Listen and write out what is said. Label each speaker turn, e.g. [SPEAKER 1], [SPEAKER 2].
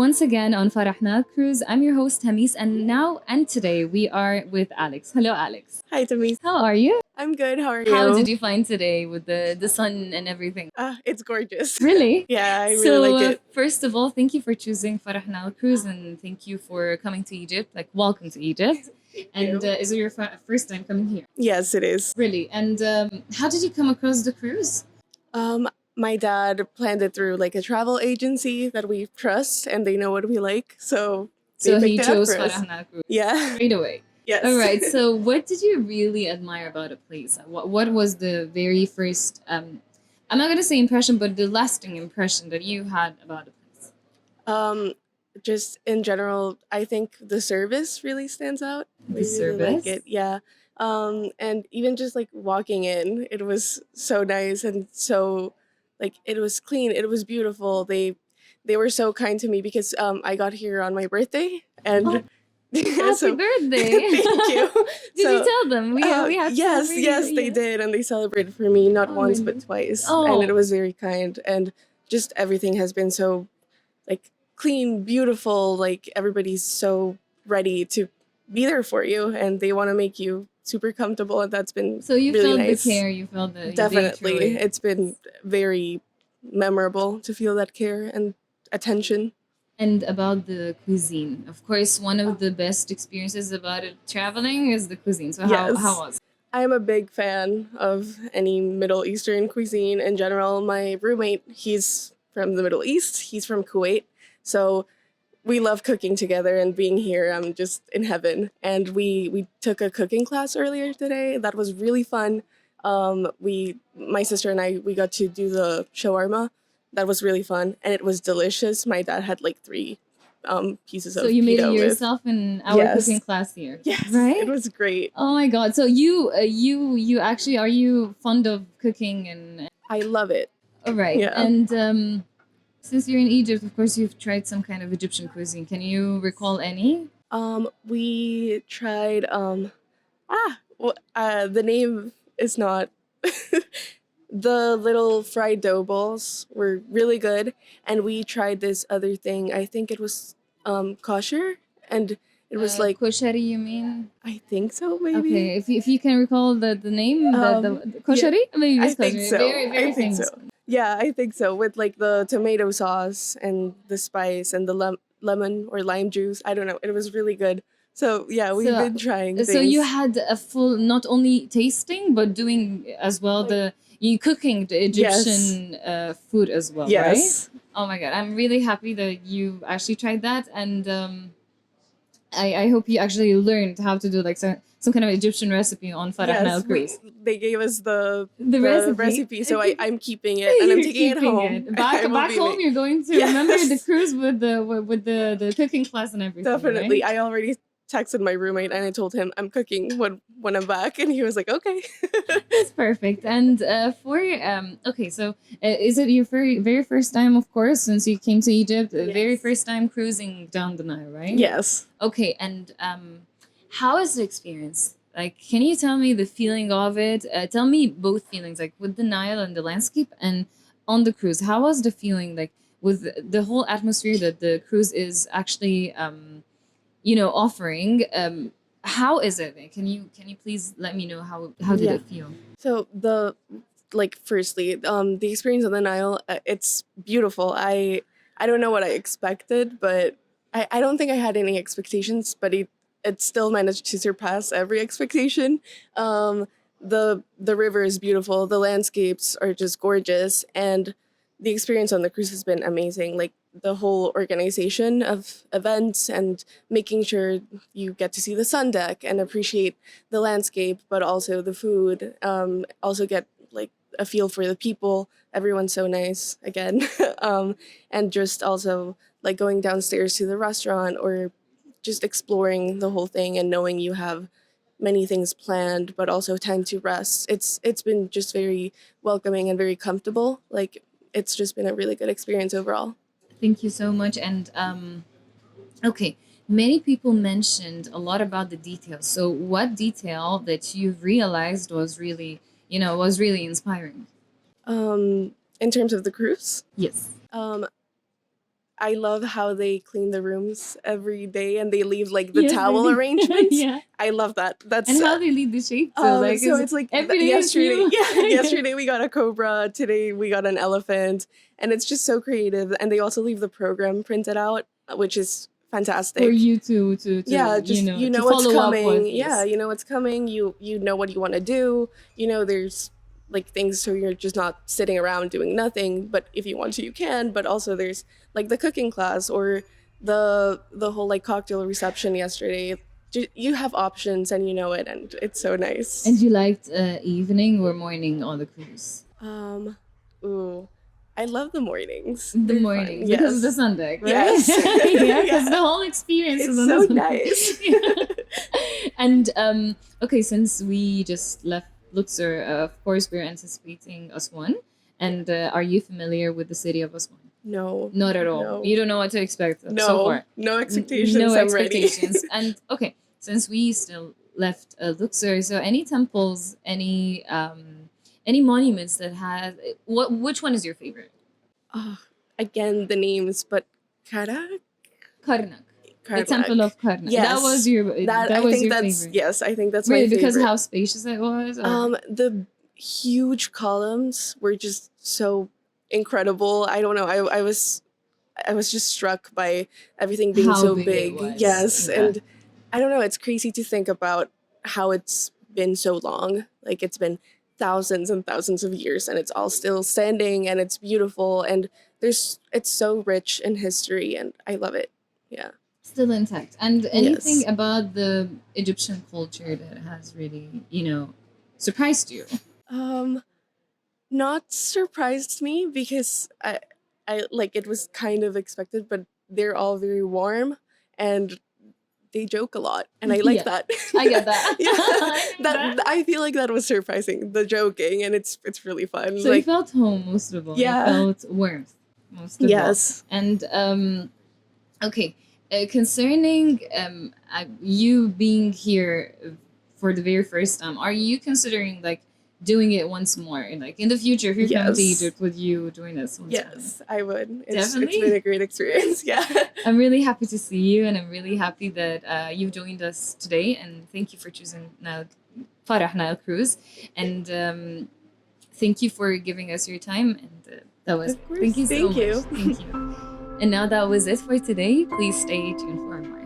[SPEAKER 1] once again on Farah Nile Cruise. I'm your host Hamis, and today we are with Alex. Hello, Alex.
[SPEAKER 2] Hi, Tamis.
[SPEAKER 1] How are you?
[SPEAKER 2] I'm good. How are
[SPEAKER 1] How did
[SPEAKER 2] you?
[SPEAKER 1] you find today with the sun and everything?
[SPEAKER 2] It's gorgeous.
[SPEAKER 1] Really?
[SPEAKER 2] Yeah, I really
[SPEAKER 1] So,
[SPEAKER 2] like it.
[SPEAKER 1] first of all, thank you for choosing Farah Nile Cruise and thank you for coming to Egypt. Like, welcome to Egypt. And is it your first time coming here?
[SPEAKER 2] Yes, it is.
[SPEAKER 1] Really? And how did you come across the cruise?
[SPEAKER 2] Um, my dad planned it through like a travel agency that we trust and they know what we like, so they
[SPEAKER 1] So he
[SPEAKER 2] picked it up
[SPEAKER 1] chose
[SPEAKER 2] for us.
[SPEAKER 1] Farah Nile Cruise
[SPEAKER 2] Yeah.
[SPEAKER 1] straight away.
[SPEAKER 2] Yes.
[SPEAKER 1] All right. So, what did you really admire about a place? What was the very first? I'm not gonna say impression, but the lasting impression that you had about a place.
[SPEAKER 2] um, just in general, I think the service really stands out.
[SPEAKER 1] The
[SPEAKER 2] We really like
[SPEAKER 1] service.
[SPEAKER 2] it. Yeah. And even just like walking in, it was so nice and so like it was clean. It was beautiful. They were so kind to me because I got here on my birthday
[SPEAKER 1] Oh,
[SPEAKER 2] and
[SPEAKER 1] happy
[SPEAKER 2] so
[SPEAKER 1] birthday!
[SPEAKER 2] thank you.
[SPEAKER 1] Did you
[SPEAKER 2] So
[SPEAKER 1] tell them we had
[SPEAKER 2] yes,
[SPEAKER 1] celebrated
[SPEAKER 2] yes,
[SPEAKER 1] your
[SPEAKER 2] they
[SPEAKER 1] year?
[SPEAKER 2] did, and they celebrated for me not
[SPEAKER 1] Oh,
[SPEAKER 2] once
[SPEAKER 1] really?
[SPEAKER 2] but twice, and it
[SPEAKER 1] Oh,
[SPEAKER 2] was very kind. And just everything has been so like clean, beautiful. Like everybody's so ready to be there for you, and they want to make you super comfortable, and that's been
[SPEAKER 1] so you
[SPEAKER 2] really
[SPEAKER 1] felt the
[SPEAKER 2] nice.
[SPEAKER 1] care. You felt the they
[SPEAKER 2] Definitely,
[SPEAKER 1] truly.
[SPEAKER 2] it's been very memorable to feel that care and attention.
[SPEAKER 1] And about the cuisine, of course, one of the best experiences about it, traveling is the cuisine. So how
[SPEAKER 2] Yes.
[SPEAKER 1] was it?
[SPEAKER 2] I'm a big fan of any Middle Eastern cuisine in general. My roommate, he's from the Middle East, he's from Kuwait. So we love cooking together and being here. I'm just in heaven. And we took a cooking class earlier today. That was really fun. My sister and I, we got to do the shawarma. That was really fun and it was delicious. My dad had like three pieces
[SPEAKER 1] So
[SPEAKER 2] of
[SPEAKER 1] you made it
[SPEAKER 2] pita with.
[SPEAKER 1] yourself in our cooking
[SPEAKER 2] Yes,
[SPEAKER 1] class here,
[SPEAKER 2] yes, it
[SPEAKER 1] right?
[SPEAKER 2] was great.
[SPEAKER 1] Oh my God! So you actually are you fond of cooking and
[SPEAKER 2] I love it.
[SPEAKER 1] all right
[SPEAKER 2] Yeah.
[SPEAKER 1] and since you're in Egypt, of course you've tried some kind of Egyptian cuisine. Can you recall any?
[SPEAKER 2] We tried the name is not the little fried dough balls were really good, and we tried this other thing. I think it was kosher, and it was like
[SPEAKER 1] Koshary, you mean?
[SPEAKER 2] I think so maybe.
[SPEAKER 1] Okay, if you can recall the name, the
[SPEAKER 2] Yeah,
[SPEAKER 1] koshary, maybe
[SPEAKER 2] I
[SPEAKER 1] it's
[SPEAKER 2] think
[SPEAKER 1] koshary.
[SPEAKER 2] so.
[SPEAKER 1] Very
[SPEAKER 2] I
[SPEAKER 1] very
[SPEAKER 2] think so.
[SPEAKER 1] famous one.
[SPEAKER 2] Yeah, I think so. With like the tomato sauce and the spice and the lemon or lime juice. I don't know. It was really good. So yeah, we've
[SPEAKER 1] So
[SPEAKER 2] been trying
[SPEAKER 1] so you
[SPEAKER 2] things.
[SPEAKER 1] had a full not only tasting but doing as well the you cooking the
[SPEAKER 2] Yes.
[SPEAKER 1] Egyptian food as well, right?
[SPEAKER 2] Yes.
[SPEAKER 1] Oh my God, I'm really happy that you actually tried that, and I hope you actually learned how to do like some kind of Egyptian recipe on Farah Nile
[SPEAKER 2] Yes,
[SPEAKER 1] Cruise.
[SPEAKER 2] they gave us
[SPEAKER 1] The
[SPEAKER 2] the
[SPEAKER 1] recipe.
[SPEAKER 2] recipe, so I'm keeping it and I'm
[SPEAKER 1] You're
[SPEAKER 2] taking it
[SPEAKER 1] keeping
[SPEAKER 2] home.
[SPEAKER 1] it back
[SPEAKER 2] I will
[SPEAKER 1] back
[SPEAKER 2] be
[SPEAKER 1] home. You're going to remember the
[SPEAKER 2] yes,
[SPEAKER 1] cruise with the cooking class and everything,
[SPEAKER 2] definitely.
[SPEAKER 1] right?
[SPEAKER 2] I already texted my roommate and I told him I'm cooking when I'm back, and he was like, okay.
[SPEAKER 1] That's perfect. And for okay, so is it your very first time, of course, since you came to Egypt, very
[SPEAKER 2] Yes.
[SPEAKER 1] first time cruising down the Nile, right?
[SPEAKER 2] Yes.
[SPEAKER 1] Okay, and how is the experience? Like, can you tell me the feeling of it? Tell me both feelings, like with the Nile and the landscape, and on the cruise. How was the feeling, like with the whole atmosphere that the cruise is actually, offering? How is it? Like, can you please let me know how did
[SPEAKER 2] Yeah.
[SPEAKER 1] it feel?
[SPEAKER 2] So the like firstly, the experience on the Nile, it's beautiful. I don't know what I expected, but I don't think I had any expectations, but it still managed to surpass every expectation. Um, the river is beautiful. The landscapes are just gorgeous, and the experience on the cruise has been amazing. Like the whole organization of events and making sure you get to see the sun deck and appreciate the landscape, but also the food. Also get like a feel for the people. Everyone's so nice again, and just also like going downstairs to the restaurant or just exploring the whole thing and knowing you have many things planned, but also time to rest. It's been just very welcoming and very comfortable. Like it's just been a really good experience overall.
[SPEAKER 1] Thank you so much. And okay, many people mentioned a lot about the details. So, what detail that you've realized was really, was really inspiring?
[SPEAKER 2] In terms of the cruise,
[SPEAKER 1] Yes.
[SPEAKER 2] um, I love how they clean the rooms every day and they leave like the
[SPEAKER 1] Yes, they
[SPEAKER 2] towel
[SPEAKER 1] do.
[SPEAKER 2] arrangements.
[SPEAKER 1] Yeah.
[SPEAKER 2] I love that.
[SPEAKER 1] And
[SPEAKER 2] That's
[SPEAKER 1] how they lead the shape too. Like
[SPEAKER 2] so
[SPEAKER 1] is
[SPEAKER 2] it's like
[SPEAKER 1] every day is
[SPEAKER 2] yesterday.
[SPEAKER 1] new.
[SPEAKER 2] Yeah,
[SPEAKER 1] Yeah.
[SPEAKER 2] yesterday we got a cobra. Today we got an elephant, and it's just so creative. And they also leave the program printed out, which is
[SPEAKER 1] For
[SPEAKER 2] fantastic.
[SPEAKER 1] you to
[SPEAKER 2] Yeah, just you
[SPEAKER 1] to
[SPEAKER 2] know what's
[SPEAKER 1] follow up
[SPEAKER 2] coming.
[SPEAKER 1] with.
[SPEAKER 2] Yeah,
[SPEAKER 1] Yes.
[SPEAKER 2] you know what's coming. You know what you want to do. You know there's like things so you're just not sitting around doing nothing. But if you want to, you can. But also there's like the cooking class or the whole like cocktail reception yesterday. You have options and you know it, and it's so
[SPEAKER 1] And
[SPEAKER 2] nice.
[SPEAKER 1] you liked evening or morning on the cruise?
[SPEAKER 2] Um, ooh, I love the mornings.
[SPEAKER 1] The
[SPEAKER 2] They're fun.
[SPEAKER 1] morning because of the
[SPEAKER 2] Yes,
[SPEAKER 1] sun deck, right?
[SPEAKER 2] yes,
[SPEAKER 1] Yeah, because
[SPEAKER 2] yeah.
[SPEAKER 1] the whole experience is
[SPEAKER 2] It's
[SPEAKER 1] on the
[SPEAKER 2] so
[SPEAKER 1] sun
[SPEAKER 2] nice.
[SPEAKER 1] deck. And okay, since we just left Luxor, of course we're anticipating Aswan. And are you familiar with the city of Aswan?
[SPEAKER 2] No,
[SPEAKER 1] Not at all.
[SPEAKER 2] no,
[SPEAKER 1] You don't know what to expect so
[SPEAKER 2] no,
[SPEAKER 1] far.
[SPEAKER 2] no
[SPEAKER 1] No
[SPEAKER 2] expectations. I'm ready.
[SPEAKER 1] expectations. And okay, since we still left Luxor, so any temples, any monuments that has which one is your favorite?
[SPEAKER 2] Oh, again, the names, but Karak,
[SPEAKER 1] Karnak. The
[SPEAKER 2] Karnak.
[SPEAKER 1] Temple of Karnak.
[SPEAKER 2] Yes, that
[SPEAKER 1] That
[SPEAKER 2] I
[SPEAKER 1] was
[SPEAKER 2] think
[SPEAKER 1] your
[SPEAKER 2] that's
[SPEAKER 1] favorite.
[SPEAKER 2] yes, I think that's my
[SPEAKER 1] Really, because
[SPEAKER 2] favorite.
[SPEAKER 1] how spacious it was, or
[SPEAKER 2] The huge columns were just so incredible. I don't know. I was just struck by everything being
[SPEAKER 1] how
[SPEAKER 2] so
[SPEAKER 1] big it
[SPEAKER 2] big.
[SPEAKER 1] was.
[SPEAKER 2] Yes,
[SPEAKER 1] Yeah.
[SPEAKER 2] and I don't know. It's crazy to think about how it's been so long. Like it's been thousands and thousands of years, and it's all still standing, and it's beautiful, and it's so rich in history, and I love it. Yeah.
[SPEAKER 1] Still intact. And anything
[SPEAKER 2] Yes.
[SPEAKER 1] about the Egyptian culture that has really, surprised you?
[SPEAKER 2] Um, Not surprised me because I like it was kind of expected, but they're all very warm and they joke a lot, and I like
[SPEAKER 1] Yeah,
[SPEAKER 2] that.
[SPEAKER 1] I get that.
[SPEAKER 2] Yeah,
[SPEAKER 1] I get
[SPEAKER 2] that
[SPEAKER 1] that.
[SPEAKER 2] I feel like that was surprising, the joking, and it's really fun.
[SPEAKER 1] So you
[SPEAKER 2] Like,
[SPEAKER 1] felt home most of all. You
[SPEAKER 2] yeah,
[SPEAKER 1] felt warmth most of all.
[SPEAKER 2] yes,
[SPEAKER 1] And okay, concerning you being here for the very first time, are you considering like doing it once more? And like in the future, if you come to
[SPEAKER 2] yes,
[SPEAKER 1] Egypt, would you join us once more?
[SPEAKER 2] yes, I would. It's been
[SPEAKER 1] Definitely.
[SPEAKER 2] a great experience. Yeah.
[SPEAKER 1] I'm really happy to see you, and I'm really happy that you've joined us today. And thank you for choosing now Farah Nile Cruise. And thank you for giving us your time. And that was
[SPEAKER 2] Of course.
[SPEAKER 1] thank you so
[SPEAKER 2] Thank
[SPEAKER 1] much.
[SPEAKER 2] you.
[SPEAKER 1] Thank you. And now that was it for today. Please stay tuned for more.